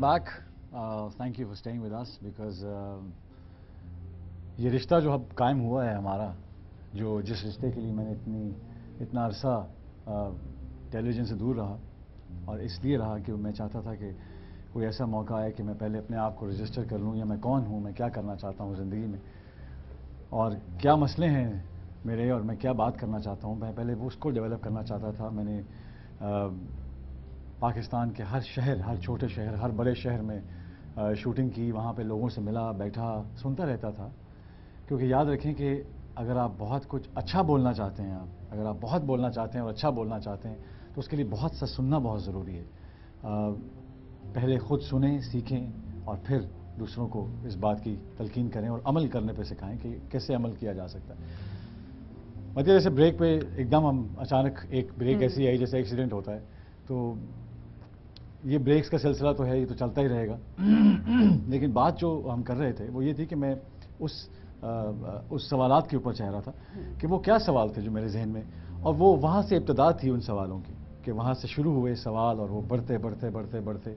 back. Thank you for staying with us because یہ رشتہ جو اب قائم ہوا ہے ہمارا, جو جس رشتے کے لیے میں نے اتنا عرصہ ٹیلی ویژن سے دور رہا, اور اس لیے رہا کہ میں چاہتا تھا کہ کوئی ایسا موقع آئے کہ میں پہلے اپنے آپ کو رجسٹر کر لوں, یا میں کون ہوں, میں کیا کرنا چاہتا ہوں زندگی میں, اور کیا مسئلے ہیں میرے, اور میں کیا بات کرنا چاہتا ہوں. میں پہلے وہ اس کو ڈیولپ کرنا چاہتا تھا. میں نے پاکستان کے ہر شہر, ہر چھوٹے شہر, ہر بڑے شہر میں شوٹنگ کی, وہاں پہ لوگوں سے ملا, بیٹھا, سنتا رہتا تھا. کیونکہ یاد رکھیں کہ اگر آپ بہت کچھ اچھا بولنا چاہتے ہیں, اگر آپ بہت بولنا چاہتے ہیں اور اچھا بولنا چاہتے ہیں, تو اس کے لیے بہت سا سننا بہت ضروری ہے. پہلے خود سنیں, سیکھیں, اور پھر دوسروں کو اس بات کی تلقین کریں اور عمل کرنے پہ سکھائیں کہ کیسے عمل کیا جا سکتا ہے. مطلب جیسے بریک پہ ایک دم ہم اچانک ایک بریک ایسی آئی جیسے ایکسیڈنٹ ہوتا ہے, تو یہ بریکس کا سلسلہ تو ہے, یہ تو چلتا ہی رہے گا. لیکن بات جو ہم کر رہے تھے وہ یہ تھی کہ میں اس سوالات کے اوپر چاہ رہا تھا کہ وہ کیا سوال تھے جو میرے ذہن میں, اور وہ وہاں سے ابتدا تھی ان سوالوں کی, کہ وہاں سے شروع ہوئے سوال, اور وہ بڑھتے بڑھتے بڑھتے بڑھتے,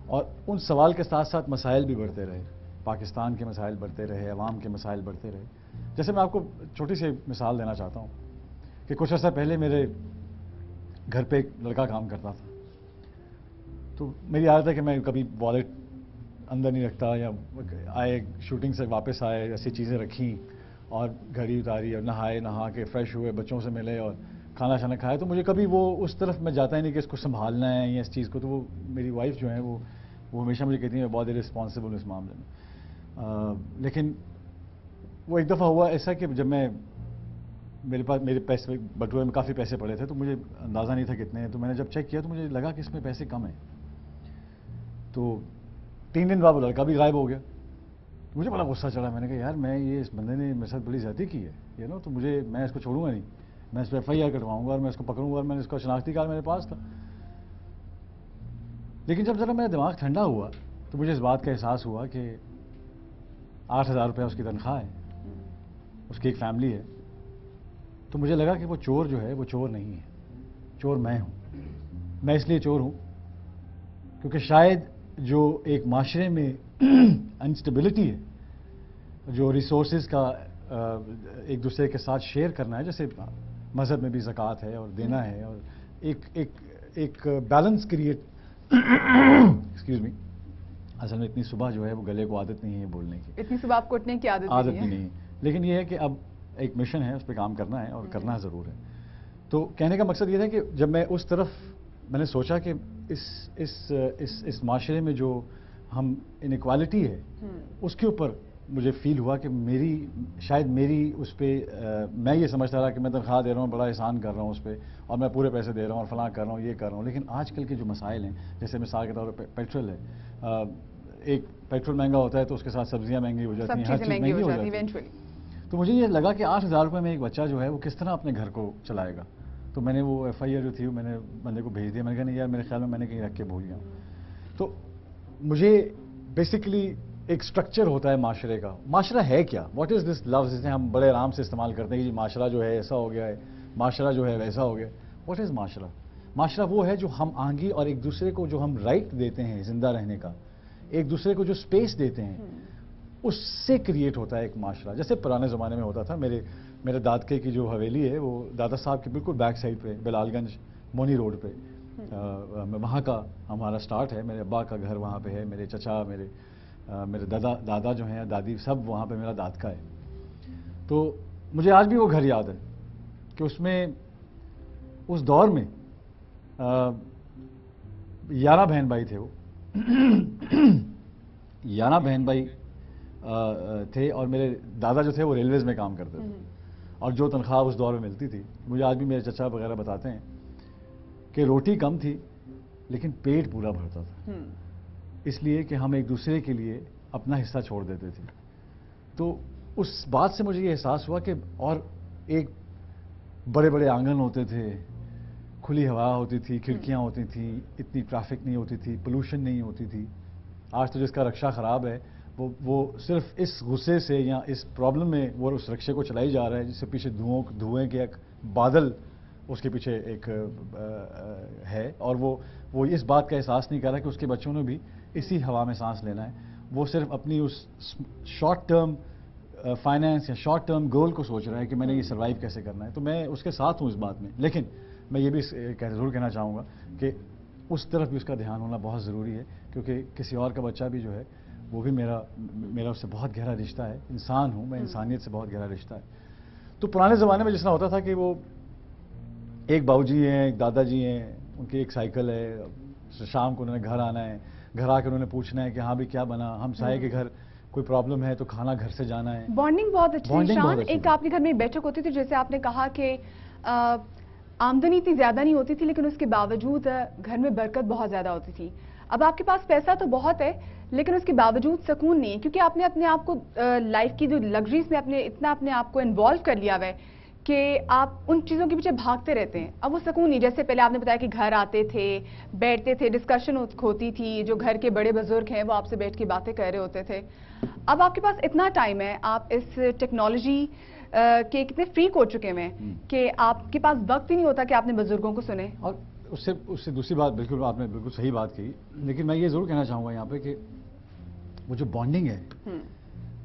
اور ان سوال کے ساتھ ساتھ مسائل بھی بڑھتے رہے. پاکستان کے مسائل بڑھتے رہے, عوام کے مسائل بڑھتے رہے. جیسے میں آپ کو چھوٹی سی مثال دینا چاہتا ہوں کہ کچھ عرصہ پہلے میرے گھر پہ ایک لڑکا کام کرتا تھا. تو میری عادت ہے کہ میں کبھی والیٹ اندر نہیں رکھتا, یا آئے شوٹنگ سے واپس آئے, ایسی چیزیں رکھیں اور گھڑی اتاری, اور نہائے, نہا کے فریش ہوئے, بچوں سے ملے اور کھانا شانا کھائے. تو مجھے کبھی وہ اس طرف میں جاتا ہی نہیں کہ اس کو سنبھالنا ہے یا اس چیز کو. تو وہ میری وائف جو ہے وہ ہمیشہ مجھے کہتی ہیں میں بہت ہی رسپانسبل اس معاملے میں. لیکن وہ ایک دفعہ ہوا ایسا کہ جب میرے پیسے بٹوے میں کافی پیسے پڑے تھے, تو مجھے اندازہ نہیں تھا کتنے ہیں. تو میں نے جب چیک کیا تو مجھے لگا کہ اس میں پیسے کم ہیں. تو 3 دن بعد وہ لڑکا بھی غائب ہو گیا. مجھے بڑا غصہ چڑھا. میں نے کہا یار میں یہ اس بندے نے میرے ساتھ بڑی زیادتی کی ہے, تو میں اس کو چھوڑوں گا نہیں, میں اس پہ FIR کٹواؤں گا اور میں اس کو پکڑوں گا, اور میں نے اس کا شناختی کارڈ میرے پاس تھا. لیکن جب ذرا میرا دماغ ٹھنڈا ہوا تو مجھے اس بات کا احساس ہوا کہ 8,000 روپے اس کی تنخواہ ہے, اس کی ایک فیملی ہے. تو مجھے لگا کہ وہ چور جو ہے وہ چور نہیں ہے, چور میں ہوں. میں اس لیے چور ہوں کیونکہ شاید جو ایک معاشرے میں انسٹیبلٹی ہے, جو ریسورسز کا ایک دوسرے کے ساتھ شیئر کرنا ہے, جیسے مذہب میں بھی زکوٰۃ ہے اور دینا ہے, اور ایک بیلنس کریٹ. ایکسکیوز می, اصل میں اتنی صبح جو ہے وہ گلے کو عادت نہیں ہے بولنے کی, اتنی صبح آپ کو اٹھنے کی عادت بھی نہیں ہے. لیکن یہ ہے کہ اب ایک مشن ہے, اس پہ کام کرنا ہے, اور کرنا ضرور ہے. تو کہنے کا مقصد یہ تھا کہ جب میں اس طرف میں نے سوچا کہ اس معاشرے میں جو ہم انیکوالٹی ہے اس کے اوپر مجھے فیل ہوا کہ شاید میری اس پہ میں یہ سمجھتا رہا کہ میں تنخواہ دے رہا ہوں, بڑا احسان کر رہا ہوں اس پہ, اور میں پورے پیسے دے رہا ہوں, اور فلاں کر رہا ہوں, یہ کر رہا ہوں. لیکن آج کل کے جو مسائل ہیں, جیسے مثال کے طور پر پیٹرول ہے, ایک پیٹرول مہنگا ہوتا ہے تو اس کے ساتھ سبزیاں مہنگی ہو جاتی ہیں, ہر چیز مہنگی ہو جاتی ہے. تو مجھے یہ لگا کہ 8,000 روپے میں ایک بچہ جو ہے وہ کس طرح اپنے گھر کو چلائے گا. تو میں نے وہ FIR جو تھی میں نے بندے کو بھیج دیا. میں نے کہا نہیں یار, میرے خیال میں نے کہیں رکھ کے بھول گیا. تو مجھے بیسیکلی ایک سٹرکچر ہوتا ہے معاشرے کا. معاشرہ ہے کیا, واٹ از دس لفظ جسے ہم بڑے آرام سے استعمال کرتے ہیں کہ جی معاشرہ جو ہے ایسا ہو گیا ہے, معاشرہ جو ہے ویسا ہو گیا. واٹ از معاشرہ؟ معاشرہ وہ ہے جو ہم آہنگی اور ایک دوسرے کو جو ہم رائٹ دیتے ہیں زندہ رہنے کا, ایک دوسرے کو جو اسپیس دیتے ہیں, اس سے کریٹ ہوتا ہے ایک معاشرہ. جیسے پرانے زمانے میں ہوتا تھا. میرے دادکے کی جو حویلی ہے وہ دادا صاحب کی بالکل بیک سائڈ پہ, بلال گنج مونی روڈ پہ, وہاں کا ہمارا سٹارٹ ہے. میرے ابا کا گھر وہاں پہ ہے, میرے چچا, میرے دادا جو ہیں, دادی, سب وہاں پہ میرا دادکا ہے. تو مجھے آج بھی وہ گھر یاد ہے کہ اس میں اس دور میں 11 بہن بھائی تھے. وہ 11 بہن بھائی تھے, اور میرے دادا جو تھے وہ ریلویز میں کام کرتے تھے, اور جو تنخواہ اس دور میں ملتی تھی, مجھے آج بھی میرے چچا وغیرہ بتاتے ہیں کہ روٹی کم تھی لیکن پیٹ پورا بھرتا تھا, اس لیے کہ ہم ایک دوسرے کے لیے اپنا حصہ چھوڑ دیتے تھے. تو اس بات سے مجھے یہ احساس ہوا کہ اور ایک بڑے بڑے آنگن ہوتے تھے, کھلی ہوا ہوتی تھی, کھڑکیاں ہوتی تھیں, اتنی ٹریفک نہیں ہوتی تھی, پولوشن نہیں ہوتی تھی. آج تو جس کا رکشہ خراب ہے وہ صرف اس غصے سے یا اس پرابلم میں وہ اس رکشے کو چلائی جا رہا ہے, جس سے پیچھے دھوئیں کے ایک بادل اس کے پیچھے ایک ہے, اور وہ اس بات کا احساس نہیں کر رہا کہ اس کے بچوں نے بھی اسی ہوا میں سانس لینا ہے. وہ صرف اپنی اس شارٹ ٹرم فائنینس یا شارٹ ٹرم گول کو سوچ رہا ہے کہ میں نے یہ سروائیو کیسے کرنا ہے. تو میں اس کے ساتھ ہوں اس بات میں, لیکن میں یہ بھی ضرور کہنا چاہوں گا کہ اس طرف بھی اس کا دھیان ہونا بہت ضروری ہے, کیونکہ کسی اور کا بچہ بھی جو ہے وہ بھی میرا اس سے بہت گہرا رشتہ ہے. انسان ہوں میں, انسانیت سے بہت گہرا رشتہ ہے. تو پرانے زمانے میں جس طرح ہوتا تھا کہ وہ ایک باؤ جی ہیں, ایک دادا جی ہیں, ان کی ایک سائیکل ہے, شام کو انہوں نے گھر آنا ہے, گھر آ کے انہوں نے پوچھنا ہے کہ ہاں بھی کیا بنا, ہم سائے کے گھر کوئی پرابلم ہے تو کھانا گھر سے جانا ہے. بانڈنگ بہت اچھی. شان, ایک آپ کے گھر میں بیٹھک ہوتی تھی, جیسے آپ نے کہا کہ آمدنی اتنی زیادہ نہیں ہوتی تھی لیکن اس کے باوجود گھر میں برکت بہت زیادہ ہوتی تھی. اب آپ کے پاس پیسہ تو بہت ہے لیکن اس کے باوجود سکون نہیں ہے, کیونکہ آپ نے اپنے آپ کو لائف کی جو لگژریز میں اتنا اپنے آپ کو انوالو کر لیا ہوا ہے کہ آپ ان چیزوں کے پیچھے بھاگتے رہتے ہیں. اب وہ سکون نہیں. جیسے پہلے آپ نے بتایا کہ گھر آتے تھے, بیٹھتے تھے, ڈسکشن ہوتی تھی, جو گھر کے بڑے بزرگ ہیں وہ آپ سے بیٹھ کے باتیں کر رہے ہوتے تھے. اب آپ کے پاس اتنا ٹائم ہے, آپ اس ٹیکنالوجی کے کتنے فریک ہو چکے ہیں کہ آپ کے پاس وقت ہی نہیں ہوتا کہ آپ نے بزرگوں کو سنیں. اور اس سے دوسری بات, بالکل آپ نے بالکل صحیح بات کی, لیکن میں یہ ضرور کہنا چاہوں گا یہاں پہ کہ وہ جو بانڈنگ ہے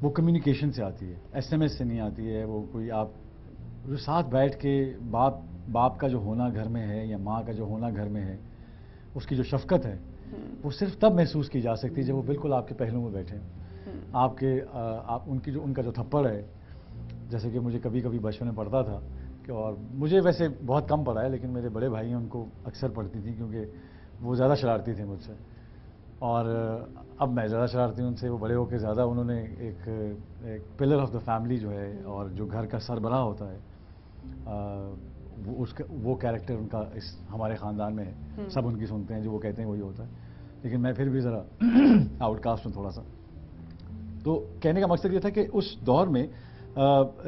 وہ کمیونیکیشن سے آتی ہے, ایس ایم ایس سے نہیں آتی ہے. وہ کوئی آپ جو ساتھ بیٹھ کے باپ کا جو ہونا گھر میں ہے یا ماں کا جو ہونا گھر میں ہے, اس کی جو شفقت ہے وہ صرف تب محسوس کی جا سکتی ہے جب وہ بالکل آپ کے پہلو میں بیٹھے. ان کا جو تھپڑ ہے, جیسے کہ مجھے کبھی کبھی بچپن میں پڑتا تھا کہ, اور مجھے ویسے بہت کم پڑا ہے لیکن میرے بڑے بھائی ہیں ان کو اکثر پڑتی تھی کیونکہ وہ زیادہ شرارتی تھے مجھ سے, اور اب میں زیادہ شرارتی ہوں ان سے. وہ بڑے ہو کے زیادہ انہوں نے ایک پلر آف دا فیملی جو ہے اور جو گھر کا سربراہ ہوتا ہے وہ کیریکٹر ان کا ہمارے خاندان میں ہے. سب ان کی سنتے ہیں, جو وہ کہتے ہیں وہی ہوتا ہے, لیکن میں پھر بھی ذرا آؤٹ کاسٹ ہوں تھوڑا سا. تو کہنے کا مقصد یہ تھا کہ اس دور میں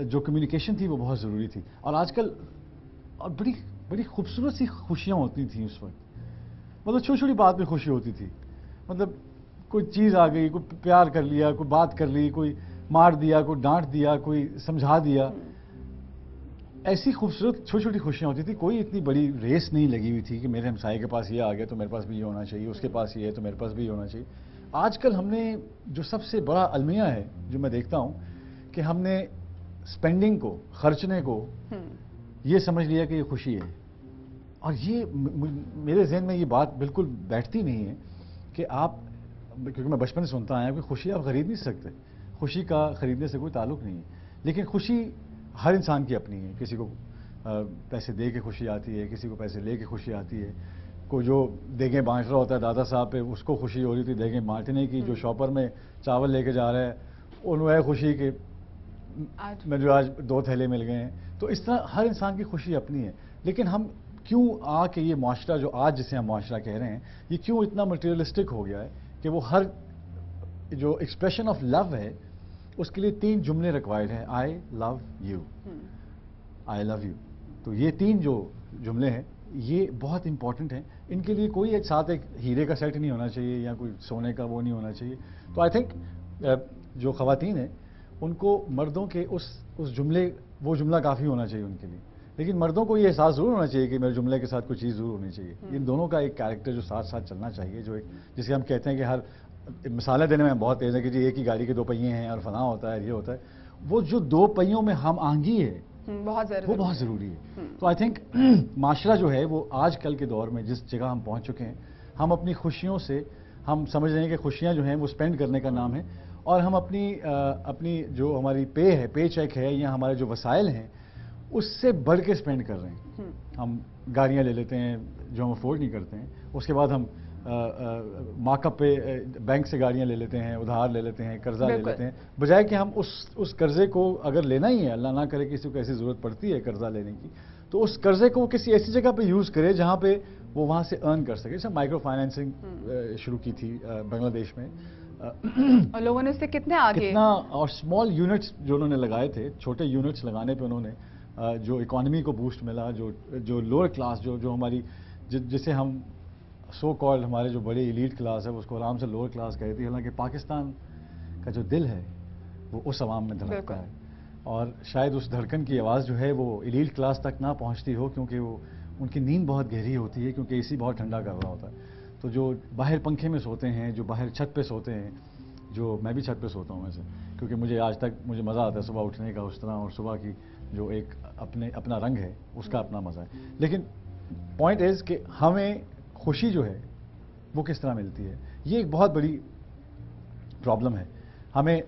جو کمیونیکیشن تھی وہ بہت ضروری تھی. اور آج کل بڑی بڑی خوبصورت سی خوشیاں ہوتی تھیں اس وقت, مطلب چھوٹی چھوٹی بات میں خوشی ہوتی تھی. مطلب کوئی چیز آ گئی, کوئی پیار کر لیا, کوئی بات کر لی, کوئی مار دیا, کوئی ڈانٹ دیا, کوئی سمجھا دیا. ایسی خوبصورت چھوٹی چھوٹی خوشیاں ہوتی تھی. کوئی اتنی بڑی ریس نہیں لگی ہوئی تھی کہ میرے ہمسائے کے پاس یہ آ گیا تو میرے پاس بھی یہ ہونا چاہیے, اس کے پاس یہ ہے تو میرے پاس بھی یہ ہونا چاہیے. آج کل ہم نے جو سب سے بڑا المیہ ہے جو میں دیکھتا ہوں کہ ہم نے اسپینڈنگ کو, خرچنے کو یہ سمجھ لیا کہ یہ خوشی ہے. اور یہ میرے ذہن میں یہ بات بالکل بیٹھتی نہیں ہے کہ آپ, کیونکہ میں بچپن سے سنتا آیا کہ خوشی آپ خرید نہیں سکتے, خوشی کا خریدنے سے کوئی تعلق نہیں ہے. لیکن خوشی ہر انسان کی اپنی ہے. کسی کو پیسے دے کے خوشی آتی ہے, کسی کو پیسے لے کے خوشی آتی ہے. کوئی جو دیگیں بانٹ رہا ہوتا ہے دادا صاحب پہ, اس کو خوشی ہو رہی تھی دیگیں بانٹنے کی. جو شاپر میں چاول لے کے جا رہا ہے انہوں ہے خوشی کہ میں جو آج 2 تھیلے مل گئے ہیں. تو اس طرح ہر انسان کی خوشی اپنی ہے. لیکن ہم کیوں آ کے یہ معاشرہ جو آج جسے ہم معاشرہ کہہ رہے ہیں یہ کیوں اتنا مٹیریلسٹک ہو گیا ہے کہ وہ ہر جو ایکسپریشن آف لو ہے اس کے لیے 3 جملے ریکوائرڈ ہیں, آئی love you, I love you. تو یہ 3 جو جملے ہیں یہ بہت امپورٹنٹ ہیں. ان کے لیے کوئی ایک ساتھ ایک ہیرے کا سیٹ نہیں ہونا چاہیے یا کوئی سونے کا وہ نہیں ہونا چاہیے. تو آئی تھنک جو خواتین ہیں ان کو مردوں کے اس وہ جملہ کافی ہونا چاہیے ان کے لیے. لیکن مردوں کو یہ احساس ضرور ہونا چاہیے کہ میرے جملے کے ساتھ کوئی چیز ضرور ہونی چاہیے. ان دونوں کا ایک کیریکٹر جو ساتھ ساتھ چلنا چاہیے, جو ایک جسے ہم کہتے ہیں کہ ہر مثالیں دینے میں بہت تیز ہے کہ جی ایک ہی گاڑی کے 2 پہیے ہیں اور فلاں ہوتا ہے, یہ ہوتا ہے. وہ جو 2 پہیوں میں ہم آہنگی ہے وہ بہت ضروری ہے. تو آئی تھنک معاشرہ جو ہے وہ آج کل کے دور میں جس جگہ ہم پہنچ چکے ہیں, ہم اپنی خوشیوں سے ہم سمجھ رہے ہیں کہ خوشیاں جو ہیں وہ اسپینڈ کرنے کا نام ہے, اور ہم اپنی جو ہماری پے چیک ہے یا ہمارے جو وسائل ہیں اس سے بڑھ کے اسپینڈ کر رہے ہیں. ہم گاڑیاں لے لیتے ہیں جو ہم افورڈ نہیں کرتے ہیں, اس کے بعد ہم مارک اپ پہ بینک سے گاڑیاں لے لیتے ہیں, ادھار لے لیتے ہیں, قرضہ لے لیتے ہیں, بجائے کہ ہم اس قرضے کو اگر لینا ہی ہے, اللہ نہ کرے کسی کو ایسی ضرورت پڑتی ہے قرضہ لینے کی, تو اس قرضے کو کسی ایسی جگہ پہ یوز کرے جہاں پہ وہ وہاں سے ارن کر سکے. جیسے مائکرو فائنینسنگ شروع کی تھی بنگلہ دیش میں, اور لوگوں نے اس سے کتنے آگے, اور اسمال یونٹس جو انہوں نے لگائے تھے, چھوٹے یونٹس لگانے پہ انہوں نے جو اکانومی کو بوسٹ ملا, جو لوور کلاس جو ہماری جسے ہم سو کالڈ ہمارے جو بڑے ایلیٹ کلاس ہے اس کو آرام سے لوور کلاس کہتی ہے. حالانکہ پاکستان کا جو دل ہے وہ اس عوام میں دھڑکتا ہے, اور شاید اس دھڑکن کی آواز جو ہے وہ ایلیٹ کلاس تک نہ پہنچتی ہو کیونکہ وہ ان کی نیند بہت گہری ہوتی ہے, کیونکہ اے سی بہت ٹھنڈا کر رہا ہوتا ہے. تو جو باہر پنکھے میں سوتے ہیں, جو باہر چھت پہ سوتے ہیں, جو میں بھی چھت پہ سوتا ہوں ویسے, کیونکہ مجھے آج تک مجھے مزہ آتا ہے صبح اٹھنے کا اس طرح, اور صبح کی جو ایک اپنا رنگ ہے اس کا اپنا مزہ ہے. لیکن پوائنٹ از کہ ہمیں خوشی جو ہے وہ کس طرح ملتی ہے, یہ ایک بہت بڑی پرابلم ہے. ہمیں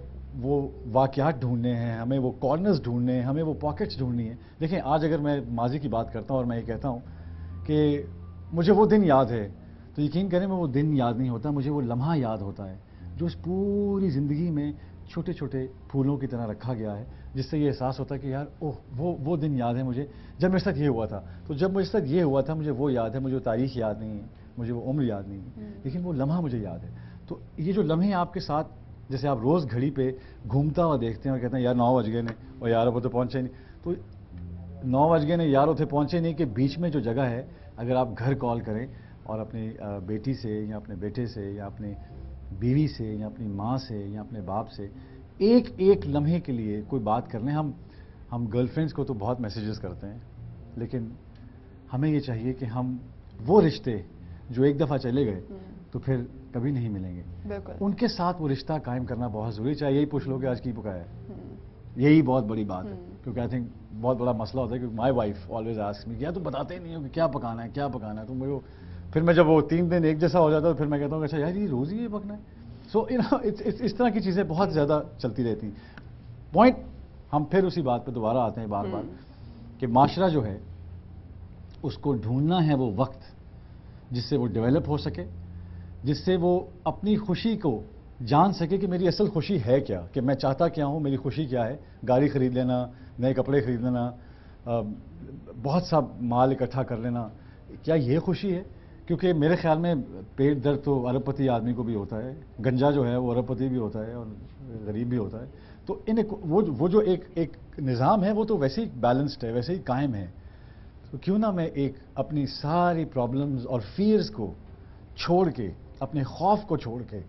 وہ واقعات ڈھونڈنے ہیں, ہمیں وہ کارنرز ڈھونڈنے ہیں, ہمیں وہ پاکٹس ڈھونڈنی ہیں. دیکھیں آج اگر میں ماضی کی بات کرتا ہوں اور میں یہ کہتا ہوں کہ مجھے وہ دن یاد ہے, تو یقین کریں میں وہ دن یاد نہیں ہوتا, مجھے وہ لمحہ یاد ہوتا ہے جو اس پوری زندگی میں چھوٹے چھوٹے پھولوں کی طرح رکھا گیا ہے, جس سے یہ احساس ہوتا ہے کہ یار اوہ وہ دن یاد ہے مجھے جب میرے ساتھ یہ ہوا تھا. تو جب میرے ساتھ یہ ہوا تھا مجھے وہ یاد ہے, مجھے وہ تاریخ یاد نہیں ہے, مجھے وہ عمر یاد نہیں ہے, لیکن وہ لمحہ مجھے یاد ہے. تو یہ جو لمحے آپ کے ساتھ, جیسے آپ روز گھڑی پہ گھومتا ہوا دیکھتے ہیں اور کہتے ہیں یار 9 بج گئے نے اور یار وہ تو پہنچے نہیں, تو 9 بج گئے نے یار وہ تو پہنچے نہیں کے بیچ میں جو جگہ ہے, اگر آپ گھر کال کریں اور اپنی بیٹی سے یا اپنے بیٹے سے یا اپنی بیوی سے یا اپنی ماں سے یا اپنے باپ سے ایک لمحے کے لیے کوئی بات کر لیں. ہم گرل فرینڈس کو تو بہت میسیجز کرتے ہیں, لیکن ہمیں یہ چاہیے کہ ہم وہ رشتے جو ایک دفعہ چلے گئے تو پھر کبھی نہیں ملیں گے, ان کے ساتھ وہ رشتہ قائم کرنا بہت ضروری. چاہے یہی پوچھ لو کہ آج کی پکایا ہے, یہی بہت بڑی بات ہے, کیونکہ آئی تھنک بہت بڑا مسئلہ ہوتا ہے کہ my wife always ask me, کیا تو بتاتے نہیں ہو کہ کیا پکانا ہے, تو مجھے پھر میں جب وہ 3 دن ایک جیسا ہو جاتا ہے پھر میں کہتا ہوں کہ اچھا یار یہ روز ہی یہ پکنا ہے. سو اس طرح کی چیزیں بہت زیادہ چلتی رہتی ہیں. پوائنٹ ہم پھر اسی بات پہ دوبارہ آتے ہیں بار بار کہ معاشرہ جو ہے اس کو ڈھونڈنا ہے وہ وقت جس سے وہ ڈیولپ ہو سکے, جس سے وہ اپنی خوشی کو جان سکے کہ میری اصل خوشی ہے کیا, کہ میں چاہتا کیا ہوں, میری خوشی کیا ہے. گاڑی خرید لینا, نئے کپڑے خرید لینا, بہت سا مال اکٹھا کر لینا, کیا یہ خوشی ہے؟ کیونکہ میرے خیال میں پیٹ درد تو ارب پتی آدمی کو بھی ہوتا ہے, گنجا جو ہے وہ ارب پتی بھی ہوتا ہے اور غریب بھی ہوتا ہے. تو وہ جو ایک نظام ہے وہ تو ویسے ہی بیلنسڈ ہے, ویسے ہی قائم ہے. تو کیوں نہ میں اپنی ساری پرابلمز اور فیئرز کو چھوڑ کے, اپنے خوف کو چھوڑ کے,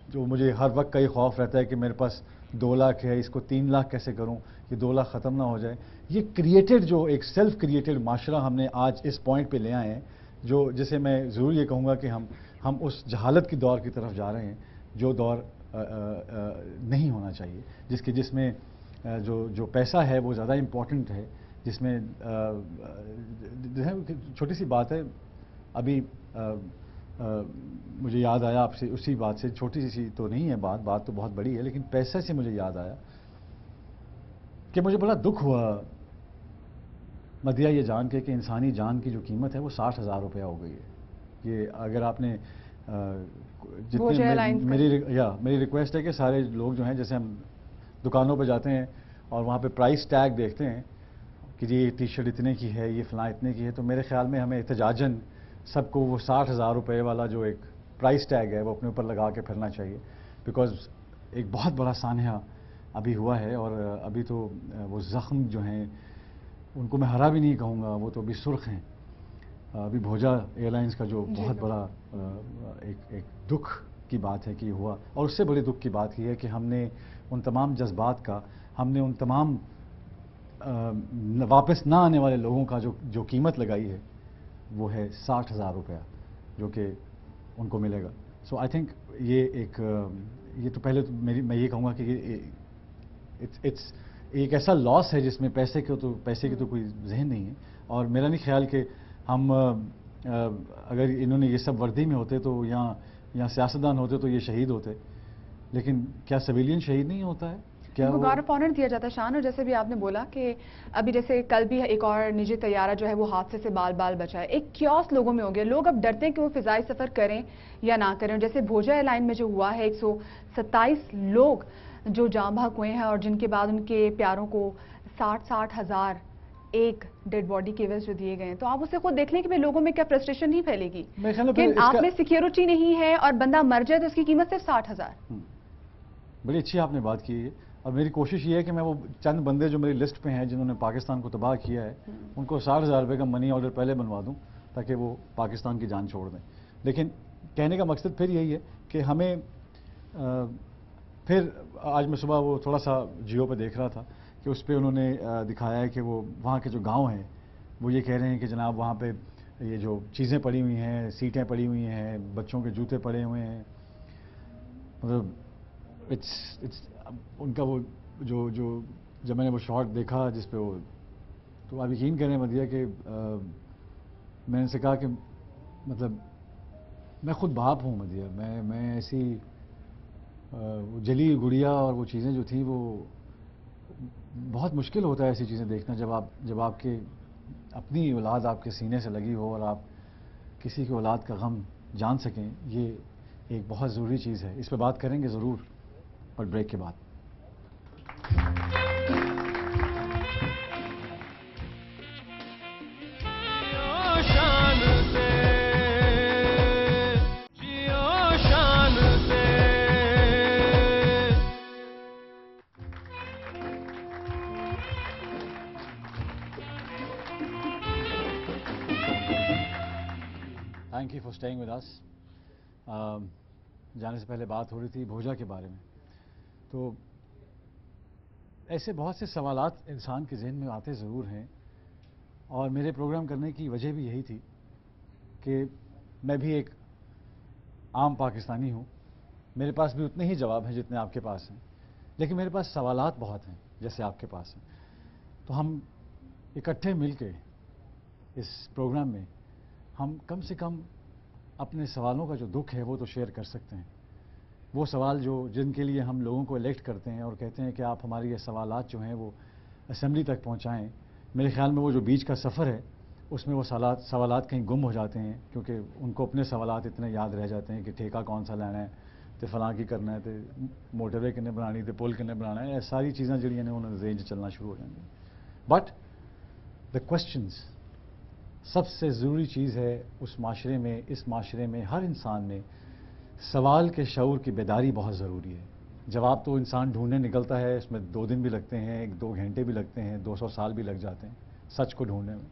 جو مجھے ہر وقت کا یہ خوف رہتا ہے کہ میرے پاس 2 لاکھ ہے, اس کو 3 لاکھ کیسے کروں, یہ 2 لاکھ ختم نہ ہو جائے. یہ کریٹڈ جو ایک سیلف کریٹڈ معاشرہ ہم نے آج اس پوائنٹ پہ لے آئے ہیں, جو جسے میں ضرور یہ کہوں گا کہ ہم اس جہالت کی دور کی طرف جا رہے ہیں, جو دور نہیں ہونا چاہیے, جس میں جو پیسہ ہے وہ زیادہ امپورٹنٹ ہے, جس میں چھوٹی سی بات ہے ابھی مجھے یاد آیا آپ سے اسی بات سے, چھوٹی سی تو نہیں ہے بات تو بہت بڑی ہے, لیکن پیسے سے مجھے یاد آیا کہ مجھے بڑا دکھ ہوا مدیہ یہ جان کے کہ انسانی جان کی جو قیمت ہے وہ 60,000 روپیہ ہو گئی ہے. یہ اگر آپ نے جتنے میری ریکویسٹ ہے کہ سارے لوگ جو ہیں, جیسے ہم دکانوں پہ جاتے ہیں اور وہاں پہ پرائس ٹیگ دیکھتے ہیں کہ یہ ٹی شرٹ اتنے کی ہے, یہ فلاں اتنے کی ہے, تو میرے خیال میں ہمیں احتجاجاً سب کو وہ 60,000 روپے والا جو ایک پرائس ٹیگ ہے وہ اپنے اوپر لگا کے پھرنا چاہیے. بیکاز ایک بہت بڑا سانحہ ابھی ہوا ہے, اور ابھی تو وہ زخم جو ہیں ان کو میں ہرا بھی نہیں کہوں گا, وہ تو ابھی سرخ ہیں. ابھی بھوجا ایئر لائنس کا جو بہت بڑا ایک دکھ کی بات ہے کہ یہ ہوا, اور اس سے بڑی دکھ کی بات یہ ہے کہ ہم نے ان تمام جذبات کا, ہم نے ان تمام واپس نہ آنے والے لوگوں کا جو قیمت لگائی ہے وہ ہے 60,000 روپیہ جو کہ ان کو ملے گا. سو آئی تھنک یہ تو پہلے تو میں یہ کہوں گا کہ اٹس ایک ایسا لاس ہے جس میں پیسے کی تو کوئی ذہن نہیں ہے. اور میرا نہیں خیال کہ ہم اگر انہوں نے یہ سب وردی میں ہوتے تو یہاں سیاستدان ہوتے تو یہ شہید ہوتے, لیکن کیا سویلین شہید نہیں ہوتا ہے؟ کیا گارڈ آف آنر دیا جاتا ہے شان. اور جیسے بھی آپ نے بولا کہ ابھی جیسے کل بھی ایک اور نجی طیارہ جو ہے وہ حادثے سے بال بچا ہے, ایک کیوس لوگوں میں ہو گیا, لوگ اب ڈرتے ہیں کہ وہ فضائی سفر کریں یا نہ کریں. جیسے بھوجا ایئر لائن میں جو ہوا ہے 127 لوگ جو جاں بحق ہوئے ہیں, اور جن کے بعد ان کے پیاروں کو 60,000 ایک ڈیڈ باڈی کے عوض جو دیے گئے ہیں, تو آپ اسے خود دیکھ لیں کہ لوگوں میں کیا فرسٹریشن نہیں پھیلے گی کہ آپ میں سیکیورٹی نہیں ہے اور بندہ مر جائے تو اس کی قیمت صرف 60,000. بڑی اچھی آپ نے بات کی ہے, اور میری کوشش یہ ہے کہ میں وہ چند بندے جو میری لسٹ پہ ہیں جنہوں نے پاکستان کو تباہ کیا ہے ان کو 60,000 روپے کا منی آرڈر پہلے بنوا دوں تاکہ وہ پاکستان کی جان چھوڑ دیں. لیکن کہنے کا مقصد پھر یہی ہے کہ ہمیں پھر آج میں صبح وہ تھوڑا سا جیو پہ دیکھ رہا تھا کہ اس پہ انہوں نے دکھایا ہے کہ وہ وہاں کے جو گاؤں ہیں وہ یہ کہہ رہے ہیں کہ جناب وہاں پہ یہ جو چیزیں پڑی ہوئی ہیں، سیٹیں پڑی ہوئی ہیں، بچوں کے جوتے پڑے ہوئے ہیں، مطلب ان کا وہ جو جب میں نے وہ شارٹ دیکھا جس پہ وہ، تو آپ یقین کریں مدیہ کہ میں نے سے کہا کہ مطلب میں خود باپ ہوں مدیہ، میں ایسی وہ جلی گڑیا اور وہ چیزیں جو تھیں، وہ بہت مشکل ہوتا ہے ایسی چیزیں دیکھنا جب آپ کے اپنی اولاد آپ کے سینے سے لگی ہو اور آپ کسی کی اولاد کا غم جان سکیں. یہ ایک بہت ضروری چیز ہے. اس پہ بات کریں گے ضرور اور بریک کے بعد. Thank you for staying with us. جانے سے پہلے بات ہو رہی تھی بھوجا کے بارے میں. تو ایسے بہت سے سوالات انسان کے ذہن میں آتے ضرور ہیں، اور میرے پروگرام کرنے کی وجہ بھی یہی تھی کہ میں بھی ایک عام پاکستانی ہوں. میرے پاس بھی اتنے ہی جواب ہیں جتنے آپ کے پاس ہیں، لیکن میرے پاس سوالات بہت ہیں جیسے آپ کے پاس ہیں. تو ہم اکٹھے مل کے اس پروگرام میں ہم کم سے کم اپنے سوالوں کا جو دکھ ہے وہ تو شیئر کر سکتے ہیں. وہ سوال جن کے لیے ہم لوگوں کو الیکٹ کرتے ہیں اور کہتے ہیں کہ آپ ہماری یہ سوالات جو ہیں وہ اسمبلی تک پہنچائیں. میرے خیال میں وہ جو بیچ کا سفر ہے اس میں وہ سوالات کہیں گم ہو جاتے ہیں، کیونکہ ان کو اپنے سوالات اتنے یاد رہ جاتے ہیں کہ ٹھیکہ کون سا لینا ہے، تو فلاں کی کرنا ہے، تو موٹر وے کنے بنانی، تو پل کنے بنانا ہے. ساری چیزیں جڑی ہیں انہوں نے رینج چلنا شروع ہو جائیں گے. بٹ دا کوشچنز سب سے ضروری چیز ہے اس معاشرے میں. اس معاشرے میں ہر انسان میں سوال کے شعور کی بیداری بہت ضروری ہے. جواب تو انسان ڈھونڈنے نکلتا ہے، اس میں 2 دن بھی لگتے ہیں، 2 گھنٹے بھی لگتے ہیں، 200 سال بھی لگ جاتے ہیں سچ کو ڈھونڈنے میں.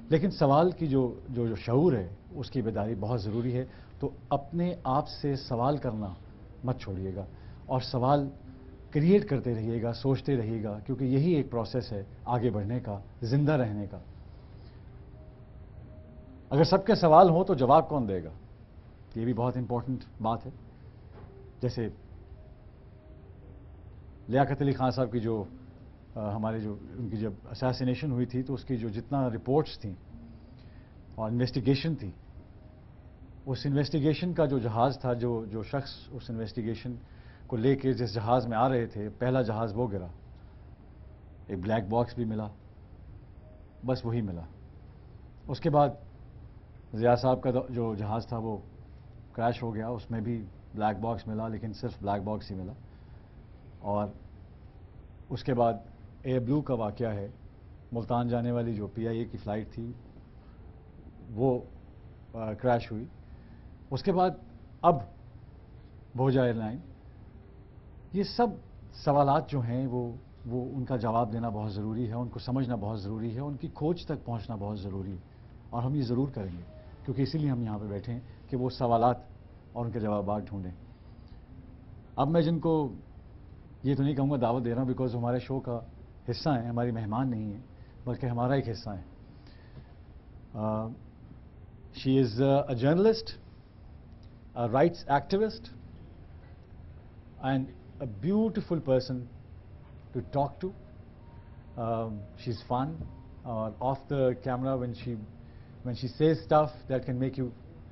لیکن سوال کی جو شعور ہے اس کی بیداری بہت ضروری ہے. تو اپنے آپ سے سوال کرنا مت چھوڑیے گا، اور سوال کریٹ کرتے رہیے گا، سوچتے رہیے گا، کیونکہ یہی ایک پروسیس ہے آگے بڑھنے کا، زندہ رہنے کا. اگر سب کے سوال ہوں تو جواب کون دے گا؟ یہ بھی بہت امپورٹنٹ بات ہے. جیسے لیاقت علی خان صاحب کی ہمارے ان کی جب اساسینیشن ہوئی تھی تو اس کی جتنا رپورٹس تھیں اور انویسٹیگیشن تھی، اس انویسٹیگیشن کا جو جہاز تھا، جو شخص اس انویسٹیگیشن کو لے کے جس جہاز میں آ رہے تھے، پہلا جہاز وہ گرا. ایک بلیک باکس بھی ملا، بس وہی ملا. اس کے بعد ضیاء صاحب کا جو جہاز تھا وہ کریش ہو گیا، اس میں بھی بلیک باکس ملا، لیکن صرف بلیک باکس ہی ملا. اور اس کے بعد ایئر بلو کا واقعہ ہے، ملتان جانے والی جو PIA کی فلائٹ تھی وہ کریش ہوئی. اس کے بعد اب بھوجا ایئر لائن. یہ سب سوالات جو ہیں وہ ان کا جواب دینا بہت ضروری ہے، ان کو سمجھنا بہت ضروری ہے، ان کی کھوج تک پہنچنا بہت ضروری ہے. اور ہم یہ ضرور کریں گے، کیونکہ اسی لیے ہم یہاں پہ بیٹھے ہیں کہ وہ سوالات اور ان کے جوابات ڈھونڈیں. اب میں جن کو یہ تو نہیں کہوں گا دعوت دے رہا ہوں، بیکاز ہمارے شو کا حصہ ہیں، ہماری مہمان نہیں ہیں بلکہ ہمارا ایک حصہ ہے. She is a journalist, a rights activist and a beautiful person to talk to. She is fun, اور off the camera when she says stuff that can make you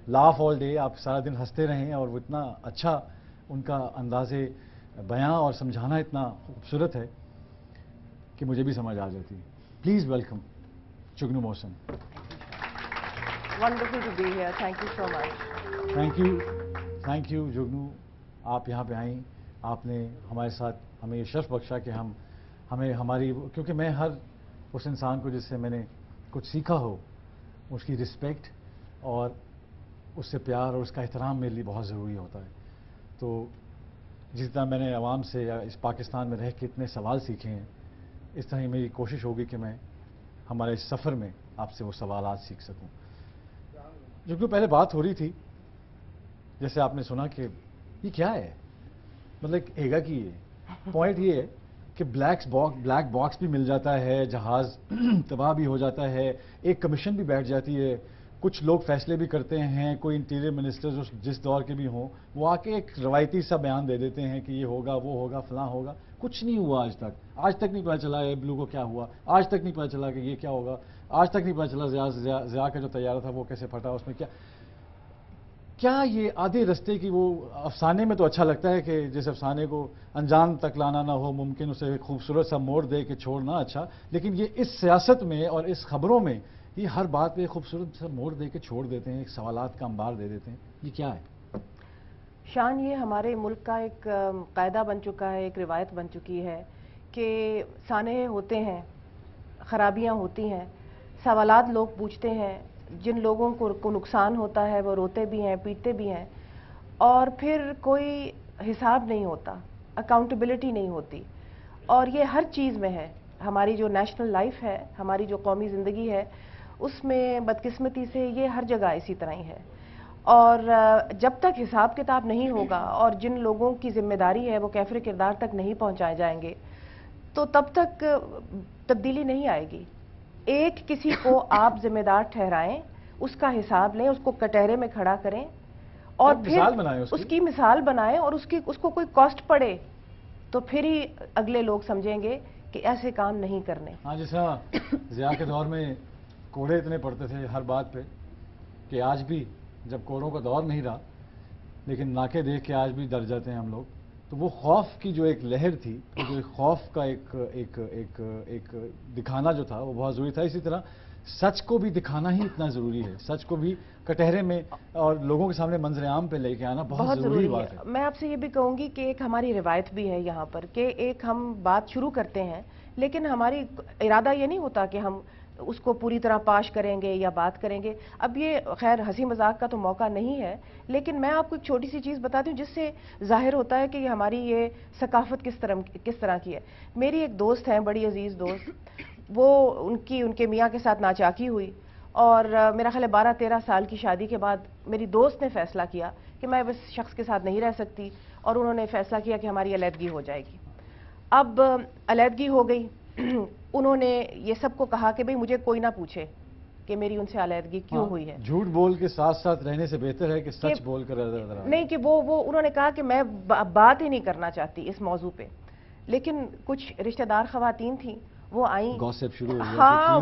laugh all day. آپ سارا دن ہنستے رہیں، اور وہ اتنا اچھا ان کا انداز بیاں اور سمجھانا اتنا خوبصورت ہے کہ مجھے بھی سمجھ آ جاتی ہے. Please welcome Jugnu Mohsin. Wonderful to be here. Thank you so much. Thank you Jugnu. آپ یہاں پہ آئیں، آپ نے ہمارے ساتھ ہمیں یہ شرف بخشا کہ ہمیں ہماری، کیونکہ میں ہر اس انسان کو جس سے میں نے کچھ سیکھا ہو اس کی رسپیکٹ اور اس سے پیار اور اس کا احترام میرے لیے بہت ضروری ہوتا ہے. تو جس طرح میں نے عوام سے یا اس پاکستان میں رہ کے اتنے سوال سیکھے ہیں، اس طرح میری کوشش ہوگی کہ میں ہمارے اس سفر میں آپ سے وہ سوالات سیکھ سکوں. جو کہ پہلے بات ہو رہی تھی، جیسے آپ نے سنا کہ یہ کیا ہے، مطلب ایگا کی ہے. پوائنٹ یہ ہے کہ بلیک باکس بھی مل جاتا ہے، جہاز تباہ بھی ہو جاتا ہے، ایک کمیشن بھی بیٹھ جاتی ہے، کچھ لوگ فیصلے بھی کرتے ہیں, کوئی انٹیریئر منسٹر جس دور کے بھی ہوں, وہ آ کے ایک روایتی سا بیان دے دیتے ہیں کہ یہ ہوگا, وہ ہوگا, فلاں ہوگا. کچھ نہیں ہوا آج تک نہیں پتا چلا اے بلو کو کیا ہوا, آج تک نہیں پتا چلا کہ یہ کیا ہوگا, آج تک نہیں پتا چلا ضیاء کا جو طیارہ تھا وہ کیسے پھٹا, اس میں کیا یہ آدھے رستے کی, وہ افسانے میں تو اچھا لگتا ہے کہ جس افسانے کو انجام تک لانا نہ ہو ممکن, اسے ایک خوبصورت سا موڑ دے کے چھوڑنا اچھا, لیکن یہ اس سیاست میں اور اس خبروں میں یہ ہر بات پہ خوبصورت سا موڑ دے کے چھوڑ دیتے ہیں, ایک سوالات کا انبار دے دیتے ہیں. یہ کیا ہے شان؟ یہ ہمارے ملک کا ایک قاعدہ بن چکا ہے, ایک روایت بن چکی ہے کہ سانحے ہوتے ہیں, خرابیاں ہوتی ہیں, سوالات لوگ پوچھتے ہیں, جن لوگوں کو نقصان ہوتا ہے وہ روتے بھی ہیں, پیٹتے بھی ہیں, اور پھر کوئی حساب نہیں ہوتا, اکاؤنٹیبلٹی نہیں ہوتی. اور یہ ہر چیز میں ہے. ہماری جو نیشنل لائف ہے, ہماری جو قومی زندگی ہے, اس میں بدقسمتی سے یہ ہر جگہ اسی طرح ہی ہے. اور جب تک حساب کتاب نہیں ہوگا اور جن لوگوں کی ذمہ داری ہے وہ کیفر کردار تک نہیں پہنچائے جائیں گے, تو تب تک تبدیلی نہیں آئے گی. ایک کسی کو آپ ذمہ دار ٹھہرائیں, اس کا حساب لیں, اس کو کٹہرے میں کھڑا کریں, اور پھر اس کی مثال بنائیں, اور اس کو کوئی کاسٹ پڑے تو پھر ہی اگلے لوگ سمجھیں گے کہ ایسے کام نہیں کرنے. ہاں, جیسا ضیاء کے دور میں کوڑے اتنے پڑتے تھے ہر بات پہ کہ آج بھی جب کوڑوں کا دور نہیں رہا, لیکن ناکے دیکھ کے آج بھی ڈر جاتے ہیں ہم لوگ. تو وہ خوف کی جو ایک لہر تھی, جو خوف کا ایک دکھانا جو تھا وہ بہت ضروری تھا. اسی طرح سچ کو بھی دکھانا ہی اتنا ضروری ہے, سچ کو بھی کٹہرے میں اور لوگوں کے سامنے منظر عام پہ لے کے آنا بہت ضروری بات ہے. میں آپ سے یہ بھی کہوں گی کہ ایک ہماری روایت بھی ہے یہاں پر کہ ایک ہم بات شروع کرتے ہیں, لیکن ہماری ارادہ یہ نہیں ہوتا کہ ہم اس کو پوری طرح پاش کریں گے یا بات کریں گے. اب یہ خیر ہنسی مذاق کا تو موقع نہیں ہے, لیکن میں آپ کو ایک چھوٹی سی چیز بتا دوں جس سے ظاہر ہوتا ہے کہ ہماری یہ ثقافت کس طرح کی ہے. میری ایک دوست ہے, بڑی عزیز دوست, وہ ان کے میاں کے ساتھ ناچاکی ہوئی, اور میرا خیال ہے 12-13 سال کی شادی کے بعد میری دوست نے فیصلہ کیا کہ میں اس شخص کے ساتھ نہیں رہ سکتی, اور انہوں نے فیصلہ کیا کہ ہماری علیحدگی ہو جائے گی. اب علیحدگی ہو گئی, انہوں نے یہ سب کو کہا کہ بھئی مجھے کوئی نہ پوچھے کہ میری ان سے علیحدگی کیوں ہوئی ہے. جھوٹ بول کے ساتھ ساتھ رہنے سے بہتر ہے کہ سچ بول کر نہیں, کہ وہ انہوں نے کہا کہ میں بات ہی نہیں کرنا چاہتی اس موضوع پہ. لیکن کچھ رشتہ دار خواتین تھیں, وہ آئیں, گوسپ شروع ہو گیا. ہاں,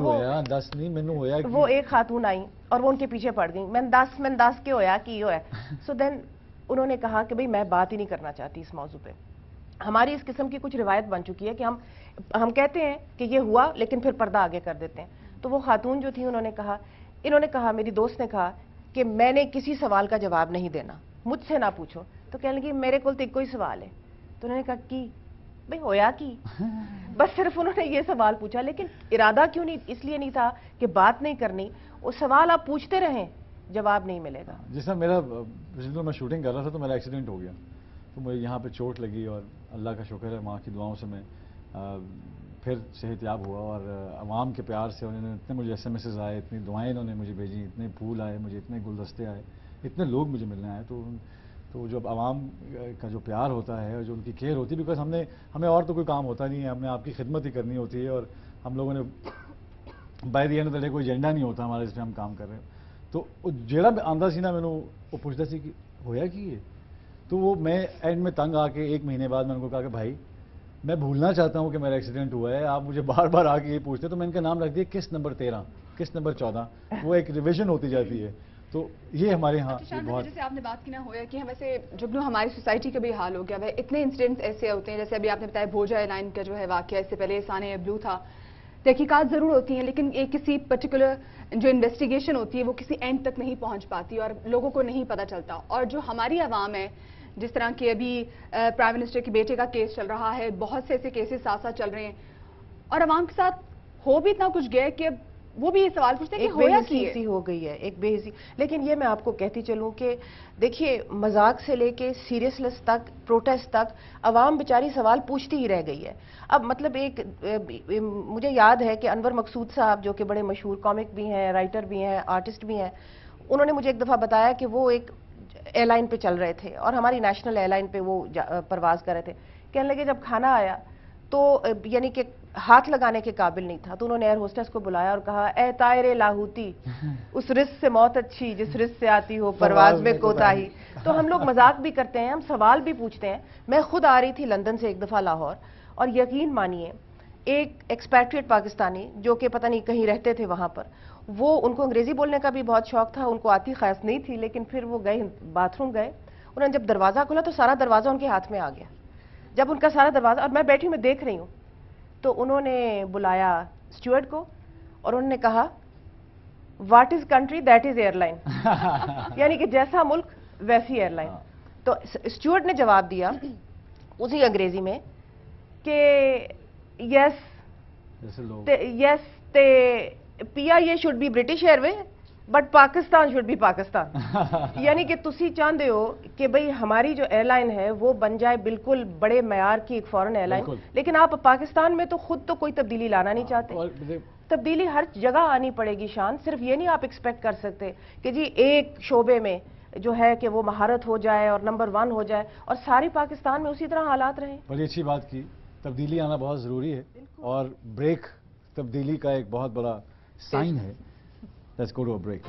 وہ ایک خاتون آئیں اور وہ ان کے پیچھے پڑ گئیں, میں دس کے ہویا کی ہوا ہے. سو دین انہوں نے کہا کہ بھئی میں بات ہی نہیں کرنا چاہتی اس موضوع پہ. ہماری اس قسم کی کچھ روایت بن چکی ہے کہ ہم کہتے ہیں کہ یہ ہوا, لیکن پھر پردہ آگے کر دیتے ہیں. تو وہ خاتون جو تھی انہوں نے کہا, میری دوست نے کہا کہ میں نے کسی سوال کا جواب نہیں دینا, مجھ سے نہ پوچھو. تو کہنے لگی میرے کو تو کوئی سوال ہے. تو انہوں نے کہا کی بھئی ہویا کی, بس صرف انہوں نے یہ سوال پوچھا, لیکن ارادہ کیوں نہیں, اس لیے نہیں تھا کہ بات نہیں کرنی, وہ سوال آپ پوچھتے رہیں, جواب نہیں ملے گا. جس طرح میرا میں شوٹنگ کر رہا تھا تو میرا ایکسیڈنٹ ہو گیا, تو مجھے یہاں پہ چوٹ لگی, اور اللہ کا شکر ہے ماں کی دعاؤں سے میں پھر صحت یاب ہوا, اور عوام کے پیار سے انہوں نے اتنے مجھے SMS آئے, اتنی دعائیں انہوں نے مجھے بھیجی, اتنے پھول آئے مجھے, اتنے گلدستے آئے, اتنے لوگ مجھے ملنے آئے. تو جو عوام کا جو پیار ہوتا ہے اور جو ان کی کیئر ہوتی ہے, بیکاز ہمیں اور تو کوئی کام ہوتا نہیں ہے, ہم نے آپ کی خدمت ہی کرنی ہوتی ہے, اور ہم لوگوں نے by the end of the day کوئی ایجنڈا نہیں ہوتا ہمارا جس پہ ہم کام کر رہے ہیں. تو جیڑا آندا سی نا مینوں وہ پوچھتا سی کہ ہویا کی ہے, تو وہ میں اینڈ میں تنگ آ کے 1 مہینے بعد میں ان کو کہا کہ بھائی میں بھولنا چاہتا ہوں کہ میرا ایکسیڈنٹ ہوا ہے, آپ مجھے بار بار آ کے یہ پوچھتے. تو میں ان کا نام رکھ دیا قسط نمبر 13, قسط نمبر 14, وہ ایک ریویژن ہوتی جاتی ہے. تو یہ ہمارے ہاں بہت, جیسے آپ نے بات کی نہ ہویا کہ ویسے جب ہماری سوسائٹی کا بھی حال ہو گیا ہے, اتنے انسیڈنٹس ایسے ہوتے ہیں, جیسے ابھی آپ نے بتایا بھوجا ایئر لائن کا جو ہے واقعہ, اس سے پہلے سانحہ بلو تھا. تحقیقات ضرور ہوتی ہیں, لیکن ایک کسی پرٹیکولر جو انویسٹیگیشن ہوتی ہے وہ کسی اینڈ تک نہیں پہنچ پاتی اور لوگوں کو نہیں پتہ چلتا. اور جو ہماری عوام ہے, جس طرح کہ ابھی پرائم منسٹر کے بیٹے کا کیس چل رہا ہے, بہت سے ایسے کیسز ساتھ ساتھ چل رہے ہیں, اور عوام کے ساتھ ہو بھی اتنا کچھ گیا کہ وہ بھی یہ سوال پوچھتے ہیں کہ ہویا کی سی ہو گئی ہے, ایک بے حسی. لیکن یہ میں آپ کو کہتی چلوں کہ دیکھیے مذاق سے لے کے سیریسنس تک, پروٹیسٹ تک, عوام بیچاری سوال پوچھتی ہی رہ گئی ہے. اب مطلب ایک مجھے یاد ہے کہ انور مقصود صاحب جو کہ بڑے مشہور کامک بھی ہیں, رائٹر بھی ہیں, آرٹسٹ بھی ہیں, انہوں نے مجھے ایک دفعہ بتایا کہ وہ ایک ایئر لائن پہ چل رہے تھے, اور ہماری نیشنل ایئر لائن پہ وہ پرواز کر رہے تھے. کہنے لگے جب کھانا آیا تو یعنی کہ ہاتھ لگانے کے قابل نہیں تھا، تو انہوں نے ایئر ہوسٹس کو بلایا اور کہا اے طائر لاہوتی، اس رزق سے موت اچھی جس رزق سے آتی ہو پرواز میں کوتاہی۔ تو ہم لوگ مذاق بھی کرتے ہیں، ہم سوال بھی پوچھتے ہیں۔ میں خود آ رہی تھی لندن سے ایک دفعہ لاہور، اور یقین مانیے ایک ایکسپیٹریٹ پاکستانی جو کہ پتہ نہیں کہیں رہتے تھے وہاں پر، وہ ان کو انگریزی بولنے کا بھی بہت شوق تھا، ان کو آتی خاص نہیں تھی، لیکن پھر وہ گئے باتھ روم گئے، انہوں نے جب دروازہ کھولا تو سارا دروازہ ان کے ہاتھ میں آ گیا۔ جب ان کا سارا دروازہ، اور میں بیٹھی میں دیکھ رہی ہوں، تو انہوں نے بلایا اسٹیورڈ کو اور انہوں نے کہا what is country that is airline, یعنی کہ جیسا ملک ویسی ایئر لائن۔ تو اسٹیورڈ نے جواب دیا اسی انگریزی میں کہ yes P I A should be British Airways but Pakistan should be Pakistan, یعنی کہ تسی چاہتے ہو کہ بھئی ہماری جو ایئر لائن ہے وہ بن جائے بالکل بڑے معیار کی ایک فورن ایئر لائن، لیکن آپ پاکستان میں تو خود تو کوئی تبدیلی لانا نہیں چاہتے۔ تبدیلی ہر جگہ آنی پڑے گی شان، صرف یہ نہیں آپ ایکسپیکٹ کر سکتے کہ جی ایک شعبے میں جو ہے کہ وہ مہارت ہو جائے اور نمبر 1 ہو جائے اور ساری پاکستان میں اسی طرح حالات رہیں۔ بڑی اچھی بات کی، تبدیلی آنا بہت ضروری ہے، اور بریک تبدیلی کا ایک بہت بڑا سائن ہے۔ Let's go to a break.